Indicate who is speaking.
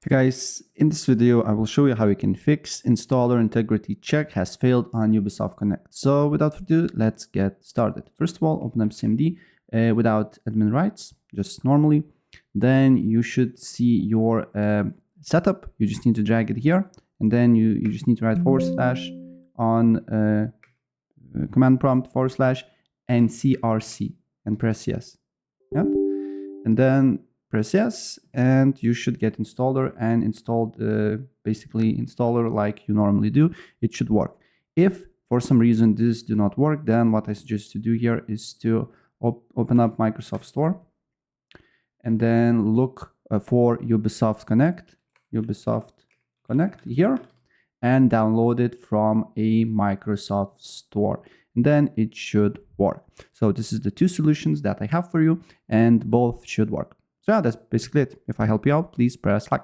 Speaker 1: Hey guys, in this video I will show you how you can fix installer integrity check has failed on Ubisoft Connect. So without further ado, let's get started. First of all, open up CMD without admin rights, just normally. Then you should see your setup. You just need to drag it here, and then you just need to write / on command prompt / ncrc and press yes. Yep. And then press yes, and you should get installer and installed basically installer like you normally do. It should work. If for some reason this do not work, then what I suggest to do here is to open up Microsoft Store and then look for Ubisoft Connect here, and download it from a Microsoft Store, and then it should work. So this is the two solutions that I have for you, and both should work. So yeah, that's basically it. If I help you out, please press like.